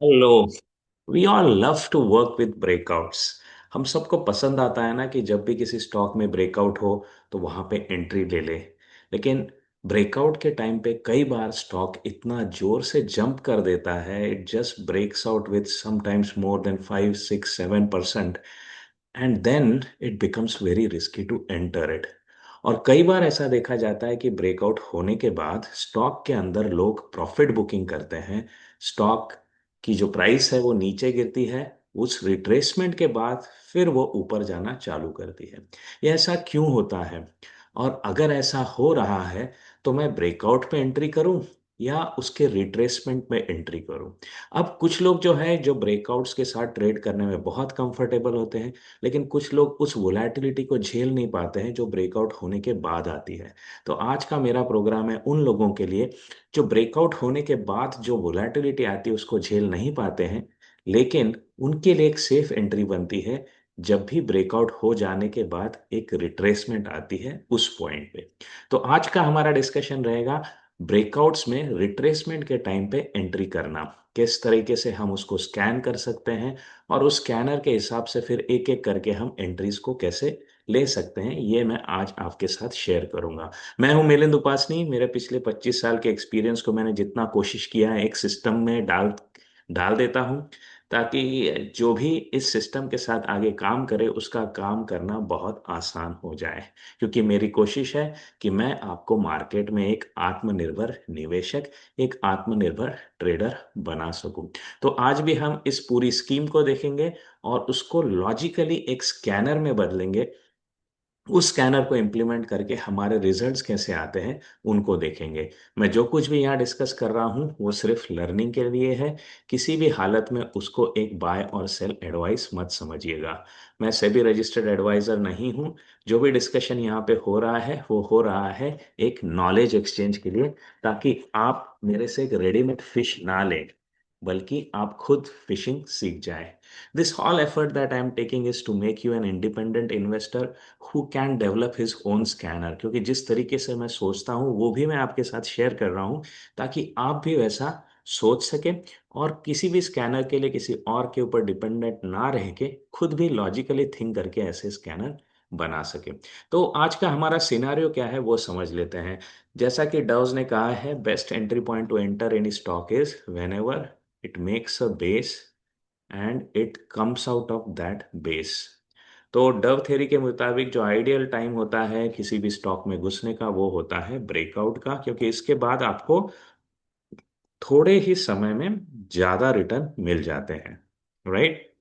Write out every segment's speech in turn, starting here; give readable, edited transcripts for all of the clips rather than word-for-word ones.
Hello. We all love to work with breakouts. हम सबको पसंद आता है ना कि जब भी किसी स्टॉक में ब्रेकआउट हो तो वहां पे एंट्री ले ले। लेकिन ब्रेकआउट के टाइम पे कई बार स्टॉक इतना जोर से जंप कर देता है, it just breaks out with sometimes more than 5 6 7%, and then it becomes very risky to enter it. और कई बार ऐसा देखा जाता है कि ब्रेकआउट होने के बाद स्टॉक के अंदर लोग प्रॉफिट बुकिंग करते हैं। स्टॉक की जो प्राइस है वो नीचे गिरती है, उस रिट्रेसमेंट के बाद फिर वो ऊपर जाना चालू करती है। ये ऐसा क्यों होता है? और अगर ऐसा हो रहा है तो मैं ब्रेकआउट पे एंट्री करूं या उसके रिट्रेसमेंट में एंट्री करूं? अब कुछ लोग जो है जो ब्रेकआउट्स के साथ ट्रेड करने में बहुत कंफर्टेबल होते हैं, लेकिन कुछ लोग उस वोलेटिलिटी को झेल नहीं पाते हैं जो ब्रेकआउट होने के बाद आती है। तो आज का मेरा प्रोग्राम है उन लोगों के लिए जो ब्रेकआउट होने के बाद जो वोलेटिलिटी आती है उसको झेल नहीं पाते हैं, लेकिन उनके लिए एक सेफ एंट्री बनती है जब भी ब्रेकआउट हो जाने के बाद एक रिट्रेसमेंट आती है उस पॉइंट पे। तो आज का हमारा डिस्कशन रहेगा ब्रेकआउट्स में रिट्रेसमेंट के टाइम पे एंट्री करना, किस तरीके से हम उसको स्कैन कर सकते हैं और उस स्कैनर के हिसाब से फिर एक एक करके हम एंट्रीज को कैसे ले सकते हैं, ये मैं आज आपके साथ शेयर करूंगा। मैं हूं मिलिंद उपासनी। मेरे पिछले 25 साल के एक्सपीरियंस को मैंने जितना कोशिश किया है एक सिस्टम में डाल डाल देता हूं, ताकि जो भी इस सिस्टम के साथ आगे काम करे उसका काम करना बहुत आसान हो जाए। क्योंकि मेरी कोशिश है कि मैं आपको मार्केट में एक आत्मनिर्भर निवेशक, एक आत्मनिर्भर ट्रेडर बना सकूं। तो आज भी हम इस पूरी स्कीम को देखेंगे और उसको लॉजिकली एक स्कैनर में बदलेंगे। उस स्कैनर को इम्प्लीमेंट करके हमारे रिजल्ट्स कैसे आते हैं उनको देखेंगे। मैं जो कुछ भी यहाँ डिस्कस कर रहा हूँ वो सिर्फ लर्निंग के लिए है। किसी भी हालत में उसको एक बाय और सेल एडवाइस मत समझिएगा। मैं सेबी रजिस्टर्ड एडवाइजर नहीं हूँ। जो भी डिस्कशन यहाँ पे हो रहा है वो हो रहा है एक नॉलेज एक्सचेंज के लिए, ताकि आप मेरे से एक रेडीमेड फिश ना लें, बल्कि आप खुद फिशिंग सीख जाए। This all effort that I am taking is to make you an independent investor who can develop his own scanner. क्योंकि जिस तरीके से मैं सोचता हूँ वो भी मैं आपके साथ शेयर कर रहा हूँ, ताकि आप भी वैसा सोच सकें और किसी भी स्कैनर के लिए किसी और के ऊपर डिपेंडेंट ना रह के खुद भी लॉजिकली थिंक करके ऐसे स्कैनर बना सके। तो आज का हमारा सिनारियो क्या है वो समझ लेते हैं। जैसा कि डाउज ने कहा है, best entry point two enter any stock is when ever it makes a base and it comes out of that base. तो डव थ्योरी के मुताबिक जो आइडियल टाइम होता है किसी भी स्टॉक में घुसने का वो होता है ब्रेकआउट का, क्योंकि इसके बाद आपको थोड़े ही समय में ज्यादा रिटर्न मिल जाते हैं, राइट।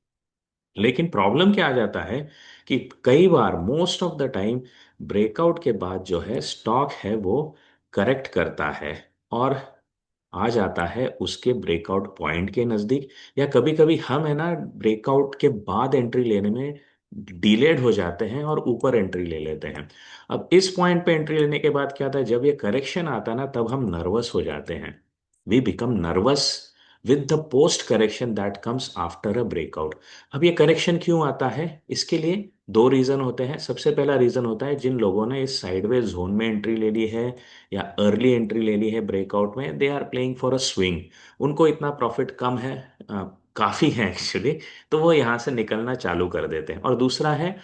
लेकिन प्रॉब्लम क्या आ जाता है कि कई बार most of the time breakout के बाद जो है स्टॉक है वो करेक्ट करता है और आ जाता है उसके ब्रेकआउट पॉइंट के नजदीक, या कभी कभी हम है ना ब्रेकआउट के बाद एंट्री लेने में डिलेड हो जाते हैं और ऊपर एंट्री ले लेते हैं। अब इस पॉइंट पे एंट्री लेने के बाद क्या होता है, जब ये करेक्शन आता है ना तब हम नर्वस हो जाते हैं। We become nervous with the post correction that comes after a breakout. अब ये करेक्शन क्यों आता है? इसके लिए दो रीजन होते हैं। सबसे पहला रीजन होता है जिन लोगों ने इस साइडवेज जोन में एंट्री ले ली है या अर्ली एंट्री ले ली है ब्रेकआउट में, they are playing for a swing. उनको इतना प्रॉफिट कम है, काफी है एक्चुअली, तो वो यहाँ से निकलना चालू कर देते हैं। और दूसरा है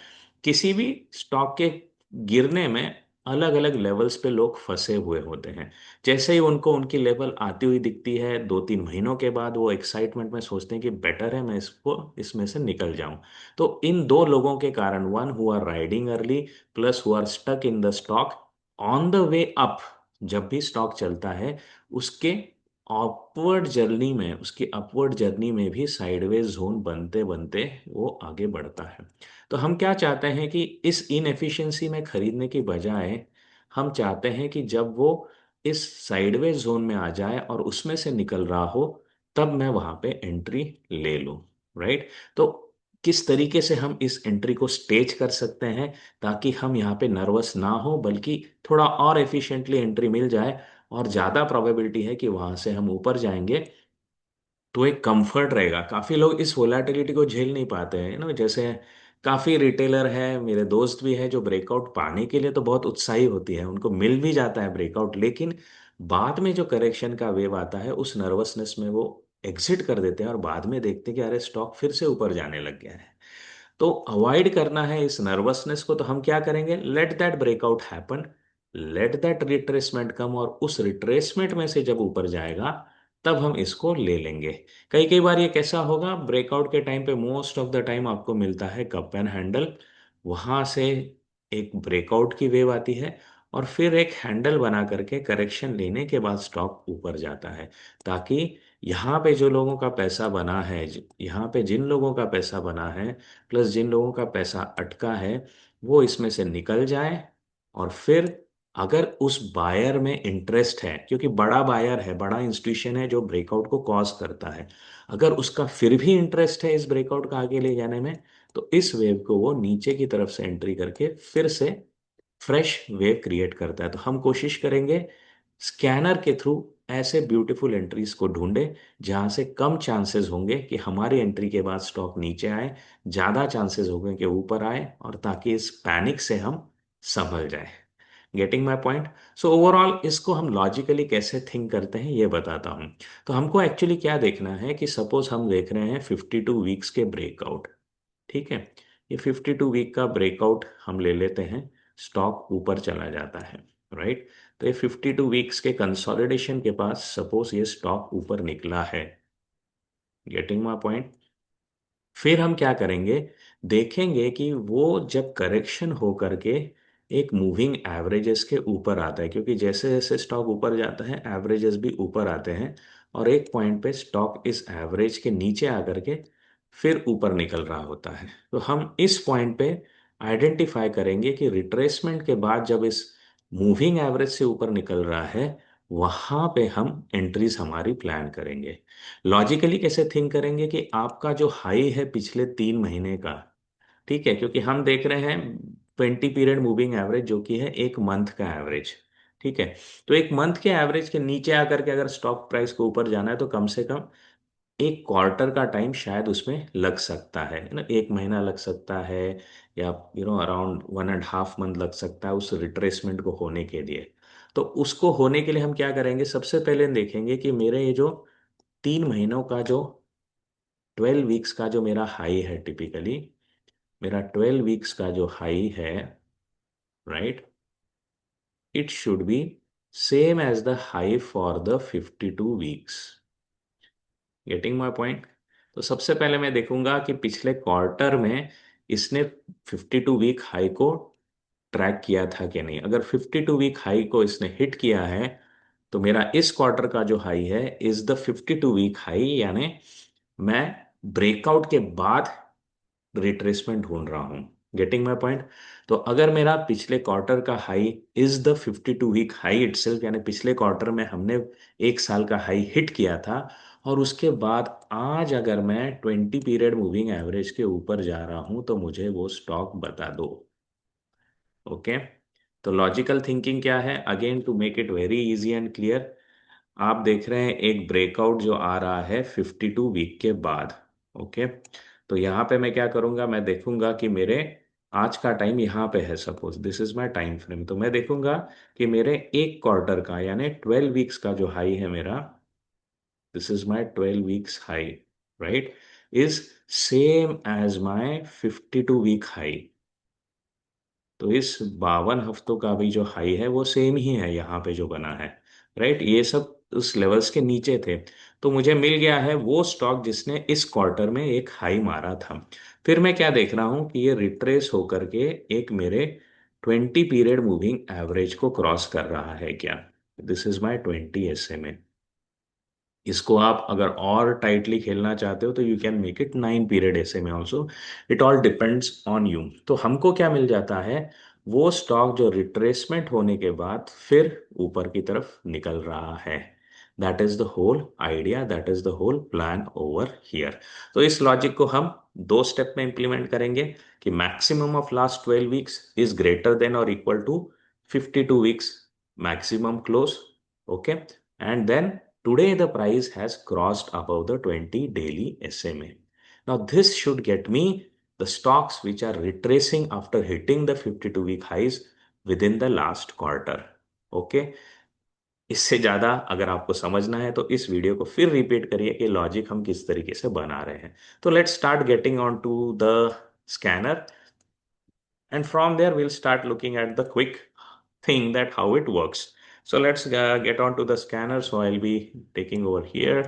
किसी भी स्टॉक के गिरने में अलग अलग लेवल्स पे लोग फंसे हुए होते हैं। जैसे ही उनको उनकी लेवल आती हुई दिखती है 2 3 महीनों के बाद वो एक्साइटमेंट में सोचते हैं कि बेटर है मैं इसको इसमें से निकल जाऊं। तो इन दो लोगों के कारण, one who are riding early plus who are stuck in the stock on the way up, जब भी स्टॉक चलता है उसके अपवर्ड जर्नी में भी साइडवेज जोन बनते बनते वो आगे बढ़ता है। तो हम क्या चाहते हैं कि इस इनएफिशिएंसी में खरीदने की बजाय हम चाहते हैं कि जब वो इस साइडवेज जोन में आ जाए और उसमें से निकल रहा हो तब मैं वहां पे एंट्री ले लूं, राइट। तो किस तरीके से हम इस एंट्री को स्टेज कर सकते हैं ताकि हम यहाँ पे नर्वस ना हो, बल्कि थोड़ा और एफिशिएंटली एंट्री मिल जाए और ज़्यादा प्रोबेबिलिटी है कि वहां से हम ऊपर जाएंगे, तो एक कंफर्ट रहेगा। काफ़ी लोग इस वोलेटिलिटी को झेल नहीं पाते हैं ना। जैसे काफ़ी रिटेलर है, मेरे दोस्त भी है, जो ब्रेकआउट पाने के लिए तो बहुत उत्साही होती है, उनको मिल भी जाता है ब्रेकआउट, लेकिन बाद में जो करेक्शन का वेव आता है उस नर्वसनेस में वो एग्जिट कर देते हैं और बाद में देखते हैं कि अरे स्टॉक फिर से ऊपर जाने लग गया है। तो अवॉइड करना है इस नर्वसनेस को, तो हम क्या करेंगे, let that breakout happen, let that retracement come, और उस रिट्रेसमेंट में से जब ऊपर जाएगा तब हम इसको ले लेंगे। कई कई बार ये कैसा होगा, ब्रेकआउट के टाइम पे मोस्ट ऑफ द टाइम आपको मिलता है कप एंड हैंडल, वहां से एक ब्रेकआउट की वेव आती है और फिर एक हैंडल बना करके करेक्शन लेने के बाद स्टॉक ऊपर जाता है, ताकि यहाँ पे जो लोगों का पैसा बना है, यहाँ पे जिन लोगों का पैसा बना है प्लस जिन लोगों का पैसा अटका है, वो इसमें से निकल जाए। और फिर अगर उस बायर में इंटरेस्ट है, क्योंकि बड़ा बायर है, बड़ा इंस्टीट्यूशन है जो ब्रेकआउट को कॉज करता है, अगर उसका फिर भी इंटरेस्ट है इस ब्रेकआउट का आगे ले जाने में, तो इस वेव को वो नीचे की तरफ से एंट्री करके फिर से फ्रेश वेव क्रिएट करता है। तो हम कोशिश करेंगे स्कैनर के थ्रू ऐसे ब्यूटीफुल एंट्रीज को ढूंढे जहां से कम चांसेस होंगे कि हमारी एंट्री के बाद स्टॉक नीचे आए, ज्यादा चांसेस होंगे कि ऊपर आए, और ताकि इस पैनिक से हम संभल जाए। Getting my point? So overall इसको हम लॉजिकली कैसे थिंक करते हैं ये बताता हूँ। तो हमको एक्चुअली क्या देखना है कि सपोज हम देख रहे हैं 52 वीक्स के ब्रेकआउट, ठीक है, ये 52 वीक का ब्रेकआउट हम ले लेते हैं, स्टॉक ऊपर चला जाता है, राइट। तो ये 52 वीक्स के कंसोलिडेशन के पास सपोज ये स्टॉक ऊपर निकला है। Getting my point? फिर हम क्या करेंगे, देखेंगे कि वो जब करेक्शन हो करके एक मूविंग एवरेजेस के ऊपर आता है, क्योंकि जैसे जैसे स्टॉक ऊपर जाता है एवरेजेस भी ऊपर आते हैं, और एक पॉइंट पे स्टॉक इस एवरेज के नीचे आकर के फिर ऊपर निकल रहा होता है। तो हम इस पॉइंट पे आइडेंटिफाई करेंगे कि रिट्रेसमेंट के बाद जब इस मूविंग एवरेज से ऊपर निकल रहा है, वहां पे हम एंट्रीज हमारी प्लान करेंगे। लॉजिकली कैसे थिंक करेंगे कि आपका जो हाई है पिछले 3 महीने का, ठीक है, क्योंकि हम देख रहे हैं 20 पीरियड मूविंग एवरेज जो कि है एक मंथ का एवरेज, ठीक है। तो एक मंथ के एवरेज के नीचे आकर के अगर स्टॉक प्राइस को ऊपर जाना है तो कम से कम एक क्वार्टर का टाइम शायद उसमें लग सकता है ना, 1 महीना लग सकता है, या अराउंड 1.5 मंथ लग सकता है उस रिट्रेसमेंट को होने के लिए। तो उसको होने के लिए हम क्या करेंगे, सबसे पहले देखेंगे कि मेरे ये जो 3 महीनों का जो 12 वीक्स का जो मेरा हाई है, टिपिकली मेरा 12 वीक्स का जो हाई है, right, it should be same as the high for the 52 weeks. Getting my point? तो सबसे पहले मैं देखूंगा कि पिछले क्वार्टर में इसने 52 वीक हाई को ट्रैक किया था कि नहीं। अगर 52 वीक हाई को इसने हिट किया है तो मेरा इस क्वार्टर का जो हाई है इज द 52 वीक हाई, यानी मैं ब्रेकआउट के बाद रिट्रेसमेंट ढूंढ रहा हूं। Getting my point? तो अगर मेरा पिछले क्वार्टर का high is the 52 week high itself, यानी पिछले क्वार्टर में हमने 1 साल का हाई हिट किया था, और उसके बाद आज अगर मैं 20 पीरियड मूविंग एवरेज के ऊपर जा रहा हूं, तो मुझे वो स्टॉक बता दो। ओके, तो लॉजिकल थिंकिंग क्या है, again to make it very easy and clear, आप देख रहे हैं एक ब्रेकआउट जो आ रहा है 52 वीक के बाद। ओके, तो यहाँ पे मैं क्या करूंगा, मैं देखूंगा कि मेरे आज का टाइम यहाँ पे है, suppose this is my time frame, तो मैं देखूंगा कि मेरे एक क्वार्टर का यानी 12 वीक्स का जो हाई है मेरा, this is my 12 weeks high, right, is same as my 52 week high. तो इस 52 हफ्तों का भी जो हाई है वो सेम ही है यहाँ पे जो बना है, राइट। ये सब उस लेवल्स के नीचे थे, तो मुझे मिल गया है वो स्टॉक जिसने इस क्वार्टर में एक हाई मारा था। फिर मैं क्या देख रहा हूँ कि ये रिट्रेस होकर के एक मेरे 20 पीरियड मूविंग एवरेज को क्रॉस कर रहा है क्या। This is my 20 SMA। इसको आप अगर और टाइटली खेलना चाहते हो तो you can make it 9 period SMA also, it all depends on you. तो हमको क्या मिल जाता है, वो स्टॉक जो रिट्रेसमेंट होने के बाद फिर ऊपर की तरफ निकल रहा है। That is the whole idea, that is the whole plan over here. तो इस लॉजिक को हम 2 स्टेप में इंप्लीमेंट करेंगे कि maximum of last 12 weeks is greater than और equal to 52 weeks maximum close. Okay, and then today the price has crossed above the 20 daily SMA. Now this should get me the stocks which are retracing after hitting the 52 week highs within the last quarter. Okay, इससे ज़्यादा अगर आपको समझना है तो इस video को फिर रिपीट करिए कि लॉजिक हम किस तरीके से बना रहे हैं। तो let's start getting on to the scanner, and from there we'll start looking at the quick thing that how it works. So let's get on to the scanner. So I'll be taking over here,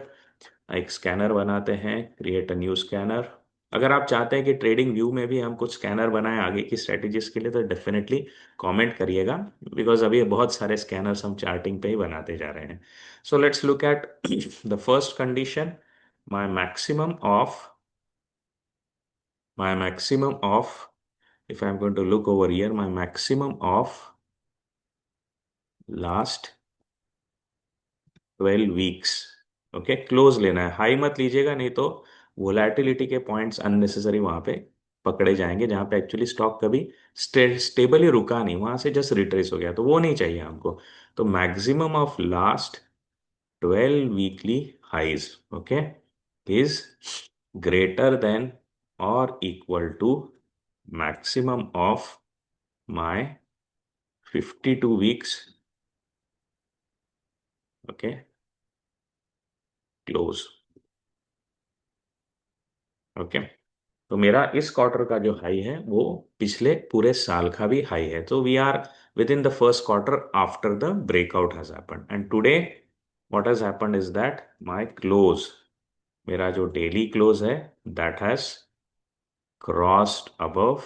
एक scanner बनाते हैं, create a new scanner. अगर आप चाहते हैं कि trading view में भी हम कुछ स्कैनर बनाएं आगे की स्ट्रेटेजीज के लिए तो डेफिनेटली कमेंट करिएगा, बिकॉज अभी बहुत सारे स्कैनर्स हम चार्टिंग पे ही बनाते जा रहे हैं। So let's look at the first condition, my maximum of my maximum of if I'm going to look over here, my maximum of last 12 weeks. Okay, close लेना है, हाई मत लीजिएगा, नहीं तो वोलेटिलिटी के पॉइंट्स अननेसेसरी वहां पे पकड़े जाएंगे, जहां पे एक्चुअली स्टॉक कभी स्टेबली रुका नहीं, वहां से जस्ट रिट्रेस हो गया, तो वो नहीं चाहिए हमको। तो maximum of last 12 weekly highs, okay, is greater than और equal to maximum of my 52 weeks, okay, close. Okay, तो मेरा इस क्वार्टर का जो हाई है वो पिछले पूरे साल का भी हाई है, तो we are within the first quarter after the breakout has happened, and today what has happened is that my close, मेरा जो डेली क्लोज है that has crossed above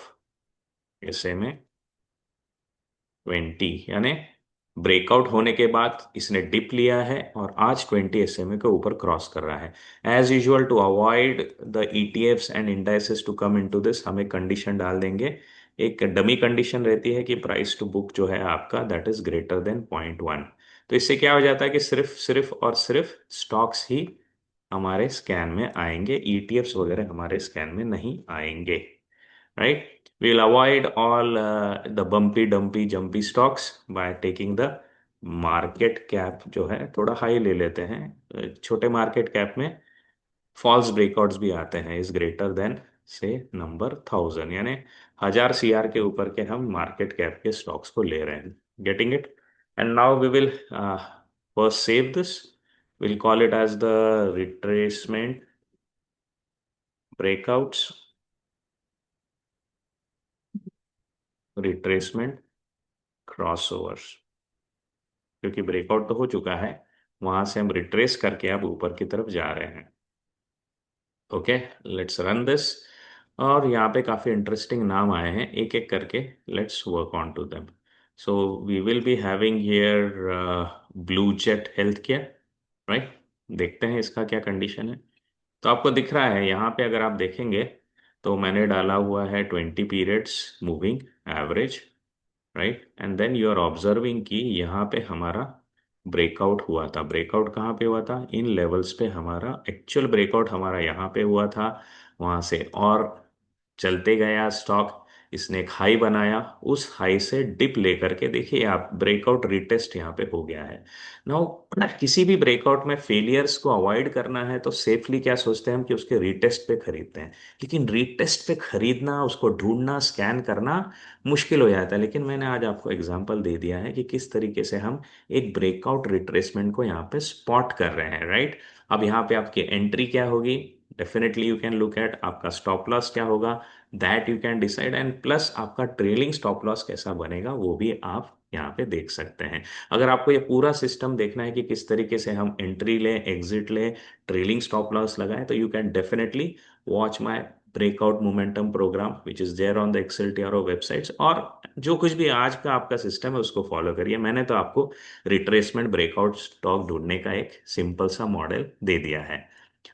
SMA 20, यानी ब्रेकआउट होने के बाद इसने डिप लिया है और आज 20 SMA के ऊपर क्रॉस कर रहा है। As usual, to avoid the ETFs and indices to come into this, हम एक कंडीशन डाल देंगे, एक डमी कंडीशन रहती है कि प्राइस टू बुक जो है आपका दैट इज ग्रेटर देन 0.1। तो इससे क्या हो जाता है कि सिर्फ सिर्फ और सिर्फ स्टॉक्स ही हमारे स्कैन में आएंगे, ETFs वगैरह हमारे स्कैन में नहीं आएंगे, right? We'll avoid all the bumpy, dumpy, jumpy stocks by taking the market cap जो है थोड़ा हाई ले लेते हैं। छोटे मार्केट कैप में फॉल्स ब्रेकआउट्स भी आते हैं, इज ग्रेटर देन से नंबर 1000, यानी 1000 CR के ऊपर के हम मार्केट कैप के स्टॉक्स को ले रहे हैं। Getting it? And now we will first save this, will call it as the retracement breakouts, retracement crossovers, क्योंकि ब्रेकआउट तो हो चुका है, वहां से हम रिट्रेस करके अब ऊपर की तरफ जा रहे हैं। Okay, let's run this. और यहाँ पे काफ़ी इंटरेस्टिंग नाम आए हैं, एक एक करके let's work on to them. So we will be having here Blue Jet Health Care, right? देखते हैं इसका क्या कंडीशन है। तो आपको दिख रहा है यहाँ पे, अगर आप देखेंगे तो मैंने डाला हुआ है 20 periods moving average, right, and then you are observing कि यहाँ पे हमारा ब्रेकआउट हुआ था। ब्रेकआउट कहाँ पे हुआ था? इन लेवल्स पे हमारा एक्चुअल ब्रेकआउट हमारा यहाँ पे हुआ था, वहाँ से और चलते गया स्टॉक, इसने एक हाई बनाया, उस हाई से डिप लेकर के देखिए आप ब्रेकआउट रिटेस्ट यहाँ पे हो गया है। नाउ किसी भी ब्रेकआउट में फेलियर्स को अवॉइड करना है तो सेफली क्या सोचते हैं हम कि उसके रिटेस्ट पे खरीदते हैं, लेकिन रिटेस्ट पे खरीदना, उसको ढूंढना, स्कैन करना मुश्किल हो जाता है। लेकिन मैंने आज आपको एग्जांपल दे दिया है कि किस तरीके से हम एक ब्रेकआउट रिट्रेसमेंट को यहाँ पे स्पॉट कर रहे हैं, राइट? अब यहाँ पे आपकी एंट्री क्या होगी? Definitely you can look at आपका स्टॉप लॉस क्या होगा, that you can decide, and plus आपका ट्रेलिंग स्टॉप लॉस कैसा बनेगा वो भी आप यहाँ पे देख सकते हैं। अगर आपको ये पूरा सिस्टम देखना है कि किस तरीके से हम एंट्री लें, एग्जिट लें, ट्रेलिंग स्टॉप लॉस लगाएं, तो you can definitely watch my breakout momentum program which is there on the Excel TRO websites, और जो कुछ भी आज का आपका सिस्टम है उसको फॉलो करिए। मैंने तो आपको रिट्रेसमेंट ब्रेकआउट स्टॉक ढूंढने का एक सिंपल सा मॉडल दे दिया है।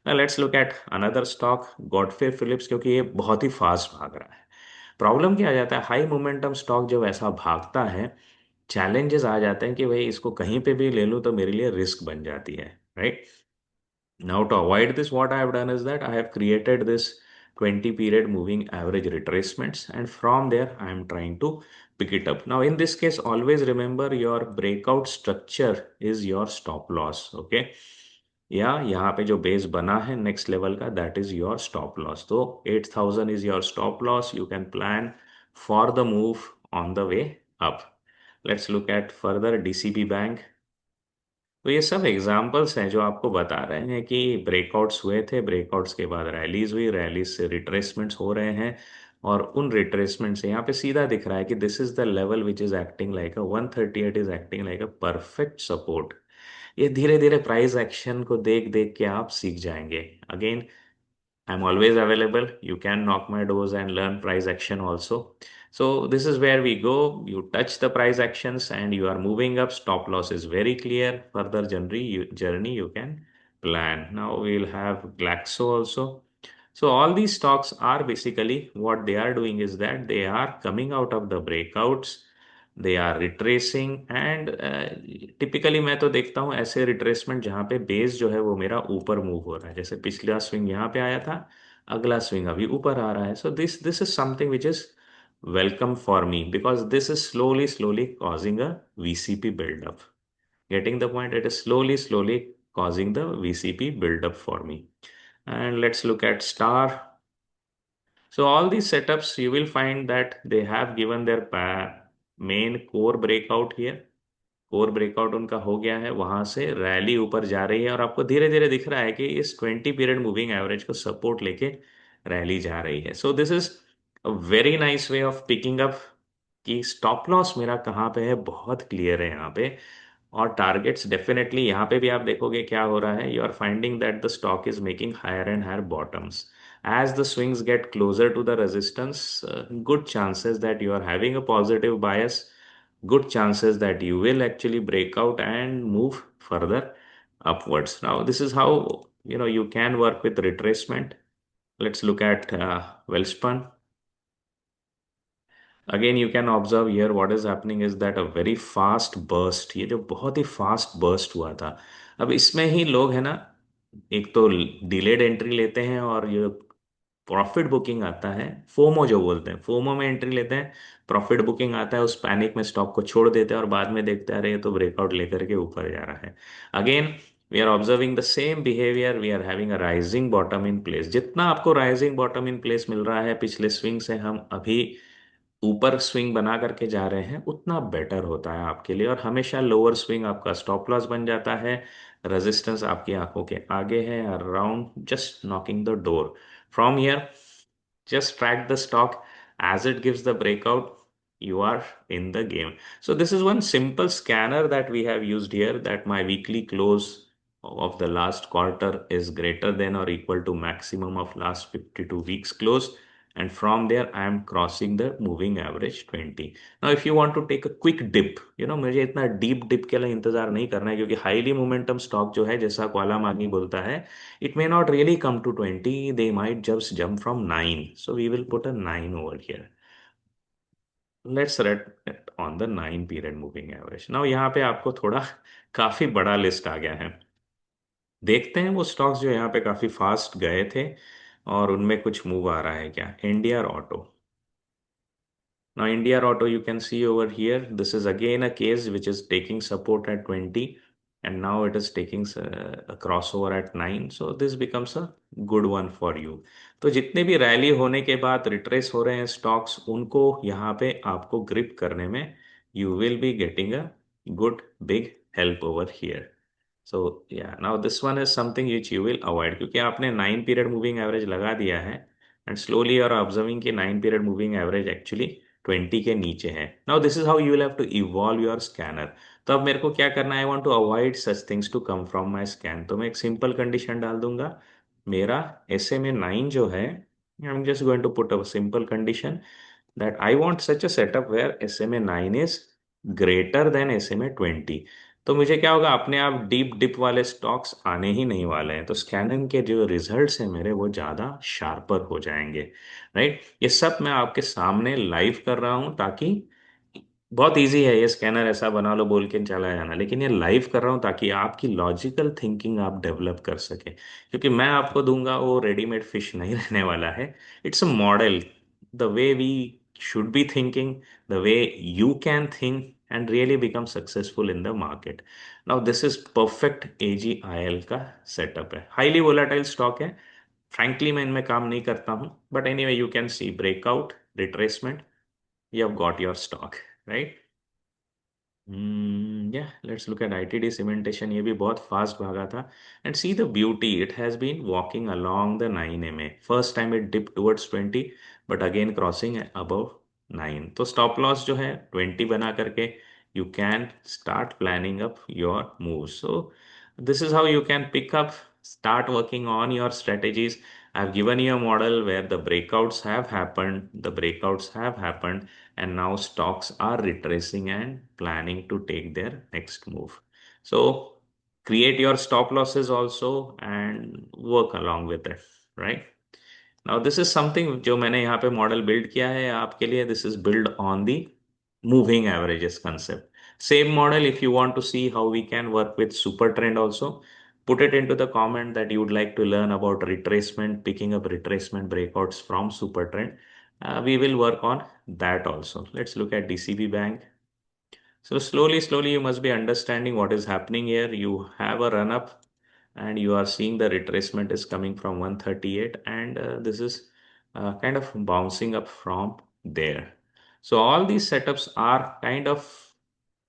Let's look at another stock, Godfrey Phillips, क्योंकि ये बहुत ही फास्ट भाग रहा है। प्रॉब्लम क्या आ जाता है, हाई मोमेंटम स्टॉक जब ऐसा भागता है, चैलेंजेस आ जाते हैं कि भाई इसको कहीं पे भी ले लूं तो मेरे लिए रिस्क बन जाती है, right? Now, to avoid this, what I have done is that I have created this 20 period moving average retracements, and from there I am trying to pick it up. Now, in this case, always remember your breakout structure is your stop loss. Okay, या यहाँ पे जो base बना है next level का, that is your stop loss. तो 8000 is your stop loss, you can plan for the move on the way up. Let's look at further DCB bank. तो ये सब एग्जाम्पल्स हैं जो आपको बता रहे हैं कि ब्रेकआउट्स हुए थे, ब्रेकआउट्स के बाद रैलीज हुई, रैलीज से रिट्रेसमेंट्स हो रहे हैं, और उन रिट्रेसमेंट से यहाँ पे सीधा दिख रहा है कि this is the level which is acting like a 138 is acting like a perfect support. ये धीरे धीरे प्राइस एक्शन को देख देख के आप सीख जाएंगे। Again, I'm always available. You can knock my doors and learn price action also. So this is where we go. You touch the price actions and you are moving up. Stop loss is very clear. Further journey you can plan. Now we'll have Glaxo also. So all these stocks are basically what they are doing is that they are coming out of the breakouts. They are retracing and typically मैं तो देखता हूँ ऐसे retracement जहाँ पे base जो है वो मेरा ऊपर मूव हो रहा है, जैसे पिछला स्विंग यहाँ पे आया था, अगला स्विंग अभी ऊपर आ रहा है। So this this is something which is welcome for me because this is slowly slowly causing a VCP buildup. Getting the point, it is slowly causing the VCP buildup for me. And let's look at star. So all these setups, you will find that they have given their main core breakout here. Core breakout उनका हो गया है, वहां से rally ऊपर जा रही है और आपको धीरे धीरे दिख रहा है कि इस 20 पीरियड मूविंग एवरेज को सपोर्ट लेके रैली जा रही है। So this is a very nice way of picking up कि स्टॉप लॉस मेरा कहाँ पे है, बहुत क्लियर है यहाँ पे। और टारगेट्स डेफिनेटली यहाँ पे भी आप देखोगे क्या हो रहा है, you are finding that the stock is making higher and higher bottoms as the swings get closer to the resistance. Good chances that you are having a positive bias, good chances that you will actually break out and move further upwards. Now this is how you can work with retracement. Let's look at Wellspun. Again you can observe here what is happening is that a very fast burst, ये जो बहुत ही fast burst हुआ था। अब इसमें ही लोग है ना, एक तो डिलेड एंट्री लेते हैं और ये प्रॉफिट बुकिंग आता है, फोमो जो बोलते हैं, फोमो में एंट्री लेते हैं, प्रॉफिट बुकिंग आता है, उस पैनिक में स्टॉक को छोड़ देते हैं और बाद में देखते आ रहे हैं तो ब्रेकआउट लेकर के ऊपर जा रहा है। Again we are observing the same behaviour, we are having a rising bottom in place. जितना आपको राइजिंग बॉटम इन प्लेस मिल रहा है पिछले स्विंग से हम अभी ऊपर स्विंग बना करके जा रहे हैं, उतना बेटर होता है आपके लिए। और हमेशा लोअर स्विंग आपका स्टॉप लॉस बन जाता है, रेजिस्टेंस आपकी आंखों के आगे है, around just knocking the door from here. just track the stock as it gives the breakout, you are in the game. So this is one simple scanner that we have used here, that my weekly close of the last quarter is greater than or equal to maximum of last 52 weeks close, and from there I am crossing the moving average 20. Now if you want to take a quick dip, मुझे इतना deep dip के लिए इंतजार नहीं करना है, क्योंकि highly momentum stock जो है, जैसा क्वाला मागी बोलता है, it may not really come to 20, they might just jump from 9. So we will put a 9 over here. Let's read it on the 9 period moving average. Now यहाँ पे आपको थोड़ा काफी बड़ा लिस्ट आ गया है। देखते हैं वो स्टॉक्स जो यहाँ पे काफी फास्ट गए थे और उनमें कुछ मूव आ रहा है क्या। India auto. Now, India Auto, you can see over here, this is again a case which is taking support at 20 and now it is taking a crossover at 9. So this becomes a good one for you. तो जितने भी rally होने के बाद retrace हो रहे हैं stocks, उनको यहाँ पे आपको ग्रिप करने में you will be getting a good big help over here. So yeah, now this one is something which you will avoid, क्योंकि आपने 9 पीरियड मूविंग एवरेज लगा दिया है एंड स्लोली और ऑब्जर्विंग कि 9 पीरियड मूविंग एवरेज एक्चुअली 20 के नीचे है। Now this is how you will have to evolve your scanner. तो अब मेरे को क्या करना है, I want to avoid such things to come from my scan. तो मैं एक सिंपल कंडीशन डाल दूंगा, मेरा SMA 9 जो है, I am just going to put a simple condition that I want such a setup where SMA 9 is greater than SMA 20। तो मुझे क्या होगा, अपने आप डीप डिप वाले स्टॉक्स आने ही नहीं वाले हैं, तो स्कैनिंग के जो रिजल्ट्स हैं मेरे, वो ज़्यादा शार्पर हो जाएंगे। राइट, ये सब मैं आपके सामने लाइव कर रहा हूँ, ताकि बहुत इजी है ये स्कैनर ऐसा बना लो बोल के चला जाना, लेकिन ये लाइव कर रहा हूँ ताकि आपकी लॉजिकल थिंकिंग आप डेवलप कर सके, क्योंकि मैं आपको दूंगा वो रेडीमेड फिश नहीं रहने वाला है। It's a model, the way we should be thinking, the way you can think and really become successful in the market. Now this is perfect AGIL का सेटअप है, हाईली वोलाटाइल स्टॉक है। Frankly मैं इनमें काम नहीं करता हूँ, but anyway you can see breakout, retracement, you have got your stock, right? Yeah, let's look at ITD cementation. ये भी बहुत फास्ट भागा था. And see the beauty, it has been walking along the 9 MA. First time it dipped towards 20, but again crossing above 9. तो stop loss जो है 20 बना करके you can start planning up your moves. So this is how you can pick up, start working on your strategies. I've given you a model where the breakouts have happened, and now stocks are retracing and planning to take their next move. So create your stop losses also and work along with it, right? Now this is something जो मैंने यहाँ पे model build किया है आपके लिए. This is built on the moving averages concept. Same model, if you want to see how we can work with super trend also, put it into the comment that you would like to learn about retracement, picking up retracement breakouts from super trend. We will work on that also. Let's look at DCB Bank. So slowly, you must be understanding what is happening here. You have a run up and you are seeing the retracement is coming from 138, and this is kind of bouncing up from there. So all these setups are kind of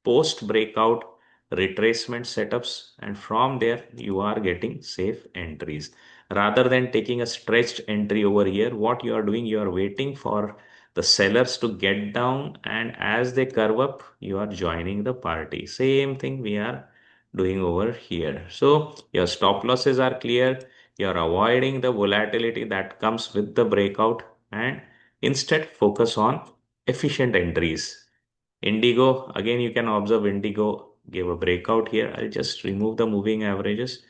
post breakout retracement setups, and from there you are getting safe entries. Rather than taking a stretched entry over here, what you are doing, you are waiting for the sellers to get down, and as they curve up you are joining the party. Same thing we are doing over here. So your stop losses are clear, you are avoiding the volatility that comes with the breakout, and instead focus on efficient entries. Indigo, again, you can observe Indigo gave a breakout here. I'll just remove the moving averages.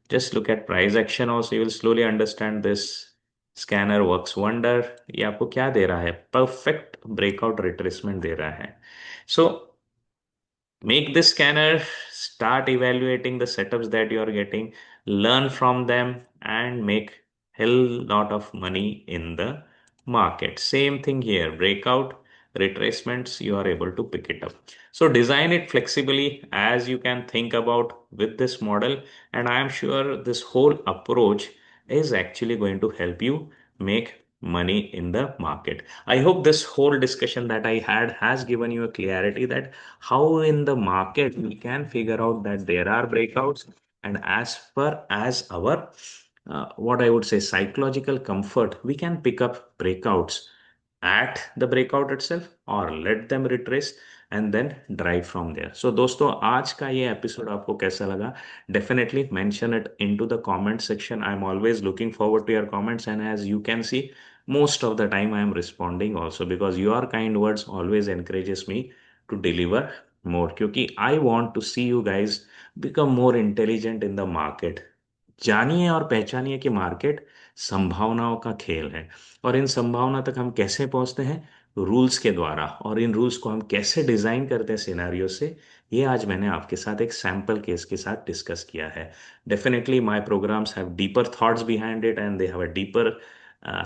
Just look at price action also. You will slowly understand this scanner works wonder. ये आपको क्या दे रहा है? Perfect breakout retracement दे रहा है. So make this scanner, start evaluating the setups that you are getting, learn from them, and make hell lot of money in the market. Same thing here, breakout retracements, you are able to pick it up. So design it flexibly as you can think about with this model, and I am sure this whole approach is actually going to help you make money in the market. I hope this whole discussion that I had has given you a clarity that how in the market we can figure out that there are breakouts, and as per as our what I would say psychological comfort, we can pick up breakouts at the breakout itself or let them retrace and then drive from there. So दोस्तों आज का ये episode आपको कैसा लगा? Definitely mention it into the comment section. I'm always looking forward to your comments, and as you can see, most of the time I am responding also because your kind words always encourages me to deliver more, क्योंकि I want to see you guys become more intelligent in the market. जानिए और पहचानिए कि market संभावनाओं का खेल है, और इन संभावना तक हम कैसे पहुंचते हैं? रूल्स के द्वारा, और इन रूल्स को हम कैसे डिजाइन करते हैं सिनेरियो से, ये आज मैंने आपके साथ एक सैंपल केस के साथ डिस्कस किया है. Definitely my programs have deeper thoughts behind it, and they have a deeper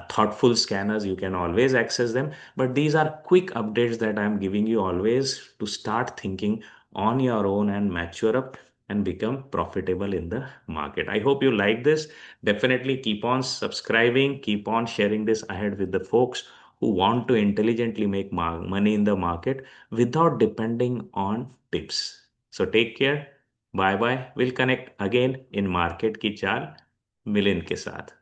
thoughtful scanners. You can always access them, but these are quick updates that I'm giving you always to start thinking on your own and mature up and become profitable in the market. I hope you like this. Definitely keep on subscribing, keep on sharing this ahead with the folks who want to intelligently make money in the market without depending on tips. So take care. Bye bye. We'll connect again in market की चाल मिलिन के साथ.